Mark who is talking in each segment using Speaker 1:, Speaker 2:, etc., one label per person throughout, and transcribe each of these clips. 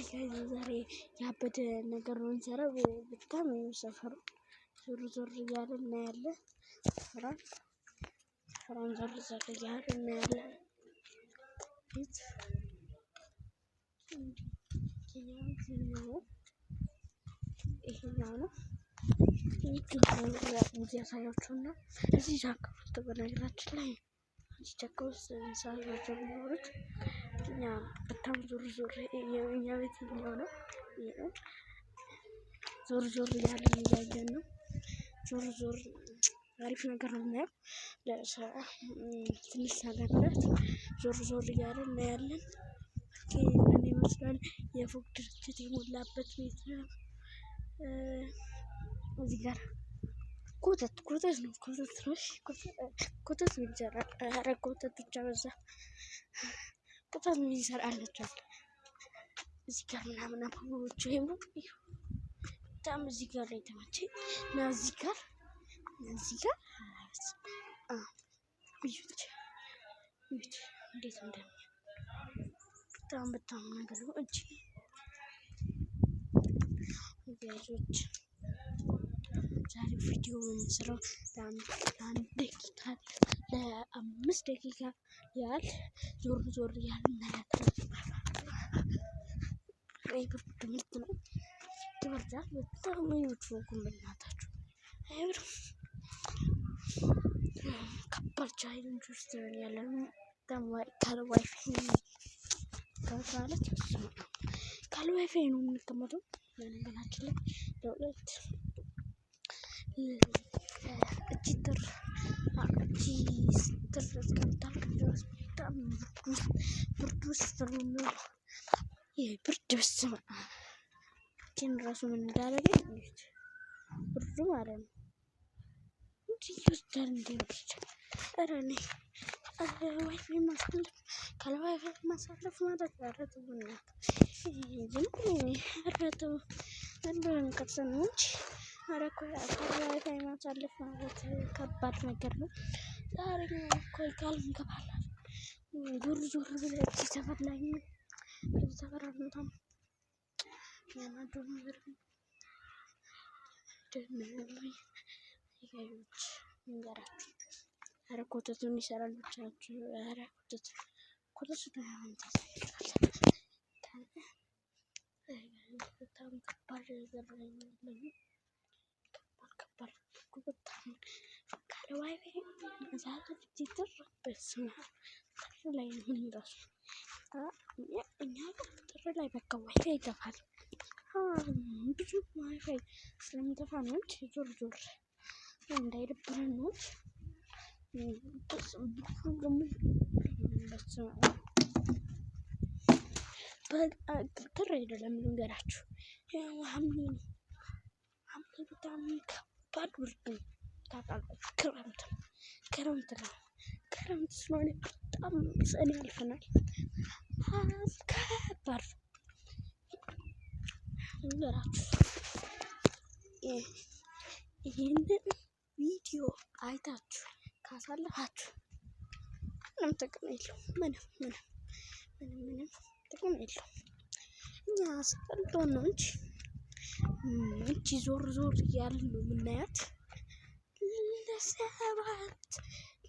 Speaker 1: ዛሬ ያበደ ነገር ነው እንሰራው በጣም ሰፈሩ ዞር እያልን እናያለን። ሰፈሩን ዞር እያልን እናያለን። ይሄኛው ነው ያሳያችሁና እዚህ ጫካ ውስጥ በነገራችን ላይ እዚህ ጫካ ውስጥ እንስሳቶች የሚኖሩት እኛ በጣም ዞር የኛ ቤት ነው። ዞር እያለን እያየን ነው። ዞር አሪፍ ነገር ነው የሚያየው ትንሽ ሳገነት ዞር እያለን እናያለን። ምን ይመስላል የፎቅ ድርጅት የሞላበት ቤት ነው። እዚህ ጋር ኮተት ነው ኮተት ይሰራል። ኧረ ኮተት ብቻ በዛ ኮተት ይሰራላችኋል። እዚህ ጋር ምናምን አበቦች ይሄም በጣም እዚህ ጋር ላይ ተመቸኝ እና እዚህ ጋር እዩት እንዴት በጣም ነገር ነው እንጂ ጋይሶች ዛሬ ቪዲዮ የምሰራው ለአንድ ደቂቃ ለ5 ደቂቃ ያህል ዞር እያልን እናያለን። ትምህርት ነው ትምህርት በጣም ይወድፉኩም በእናታችሁ አይብሩ ከባድ ቻሌንጅ ውስጥ ያለን ካለ ዋይፋይ ማለት ካለ ዋይፋይ ነው የምንቀመጠው። በነገራችን ላይ ለሁለት እቺ ስትር እስከምታልቅ ድረስ በጣም ብርድ ውስጥ ነው። ብርድ በስመ አብ ግን ራሱ ምን እንዳደረገኝ ብርዱ ማለት ነው እንጂ ይወስዳል እንዴ ብቻ ኧረ እኔ ዋይፋይ ማሳለፍ ካለ ዋይፋይ ማሳለፍ ማለት አረተውና አረተው እንደምን ቀርሰን ነው እንጂ ኧረ እኮ ካለ ዋይፋይ ማሳለፍ ማለት ከባድ ነገር ነው። ዛሬ እኮ ቃል እንገባለን ዞር ብለን እዚህ ሰፈር ላይ ከዚህ ሰፈር አልወጣም ያናደው ነገር ይጋዮች እንገራችሁ ኧረ ኮተቱን ይሰራል ብቻችሁ ኧረ ኮተቱ በጣም ከባድ ነገር ላይ ነው። ከባድ በጣም ካለ ዋይፋይ ማሳለፍ በስመ አብ ላይ ነው እራሱ እኛ ጥር ላይ በቃ ዋይፋይ ይጠፋል። ብዙ ዋይፋይ ስለሚጠፋ ነው እንጂ ዞር እንዳይደብረን ነው። ጥር አይደለም ልንገራችሁ ሐምሌ በጣም ከባድ ብርድ ነው ታውቃላችሁ። ክረምት ስለሆነ በጣም ሰኔ ያልፈናል። ከባድ ልንገራችሁ ይሄንን ቪዲዮ አይታችሁ ካሳለፋችሁ ምንም ጥቅም የለውም። ምንም ጥቅም የለውም። እኛ አስጠልቶን ነው እንጂ ዞር እያልን ነው የምናያት።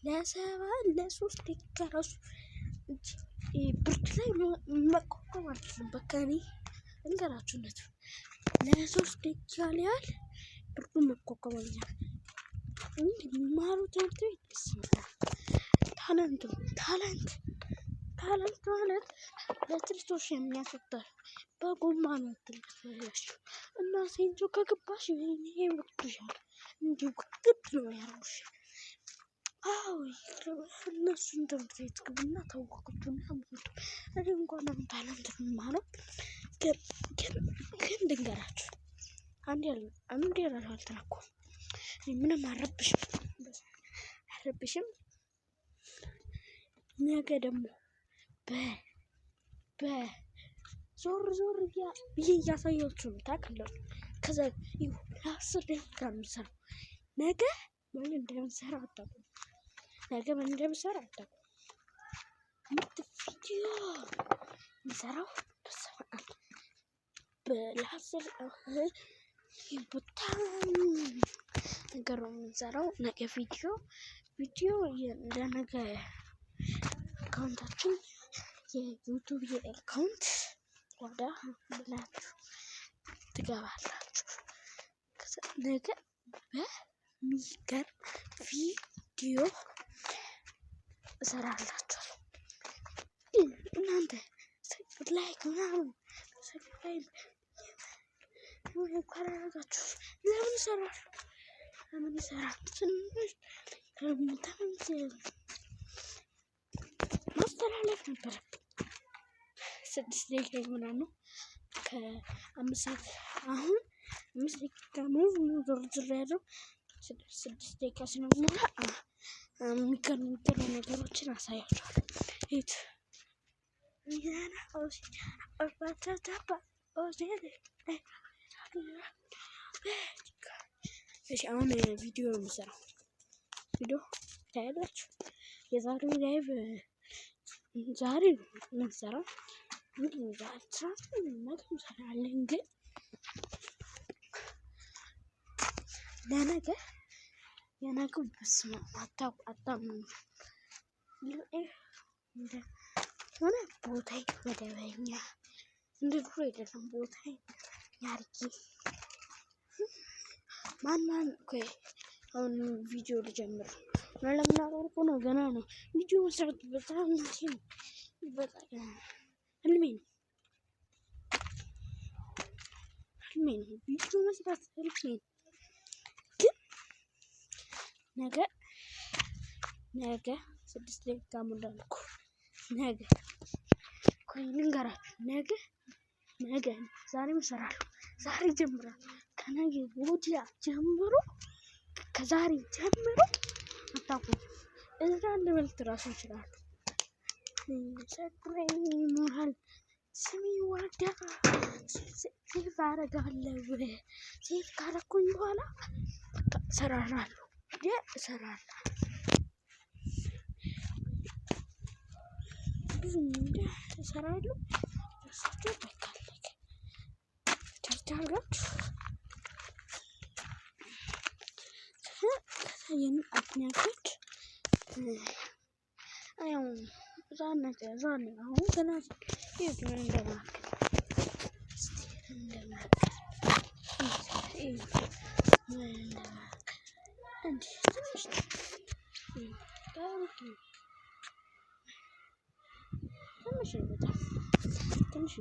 Speaker 1: ለ3 ደቂቃ ራሱ ብርድ ላይ መቋቋም አልችልም። በቃ እኔ እንገራችሁነት ለ3 ደቂቃ ያህል ብርዱን መቋቋም አልችልም። ማሩ ትምህርት ቤት ታለንት ማለት ለትርቶሽ የሚያስወጣ በጎማ ነው ትልክላችሁ እና ሴንጆ ከገባሽ ይሄ ወጥቷል እንዲሁ ግድ ነው ያሉሽ። አዎ እነሱን ትምህርት ቤት ግቡና ተወቁትና እኔ እንኳን ታለንት ማለት ግን ድንገራችሁ አንድ ያለው አልተናኩም። ምንም አረብሽም ነገ ደግሞ ዞር እያሳያችሁ ነው ታውቃላችሁ። ከዛ ለ10 ደቂቃ የምሰራው ነገ ምን እንደምሰራ አታውቁም። ቪዲዮ የምሰራው ለአስር በጣም ነገር ነው የምንሰራው። ነገ ቪዲዮ ለነገ አካውንታችን የዩቲዩብ አካውንት ወዳ ብላችሁ ትገባላችሁ። ነገ በሚገርም ቪዲዮ እሰራላችኋለሁ። እናንተ ላይክ ምናምን ሰብስክራይብ ካላደረጋችሁ ለምን እሰራለሁ? ለምን እሰራለሁ? ትንሽ ማስተላለፍ ነበረብኝ። 6 ደቂቃ ምናምን ከ5 ሰዓት አሁን 5 ደቂቃ ሙሉ ዞር ያለው 6 ደቂቃ ስለሞላ የሚገርሙ ነገሮችን አሳያችኋለሁ። እዩት። እሺ አሁን ቪዲዮ ነው የምሰራው። ቪዲዮ ታያላችሁ። የዛሬው ላይቭ ዛሬ የምንሰራው እንሰራለን፣ ግን ለነገ የነገው በስመ አብ አታምኑም። ሆነ ቦታዬ መደበኛ እንደ ድሮ አይደለም። ቦታዬ ያርጊ ማን ቆይ አሁን ቪዲዮ ልጀምር ለምናወርቁ ነው። ገና ነው ቪዲዮ መስራት በጣም ነው ህልሜ ነው ቪዲዮ መስራት ህልሜ ነው። ግን ነገ 6 ደቂቃ ሞላልኩ። ነገ ቆይ ልንገራችሁ። ነገ ዛሬ እሰራለሁ። ዛሬ ጀምራለሁ። ከነገ ወዲያ ጀምሮ ከዛሬ ጀምሮ አታውቁም። እዛ ልበልት ራሱ ይችላል። ሰክሬን ሞራል ስሚ ወርዳ ሴፍ አደርጋለሁ። ሴፍ ካረኩኝ በኋላ እሰራራለሁ። ብዙ እሰራለሁ። እሳቸው በቃለክ ታርጋችሁ የሚያክት አሁን ገና ትንሽ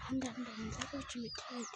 Speaker 1: አንዳንድ ነገሮች የሚታዩት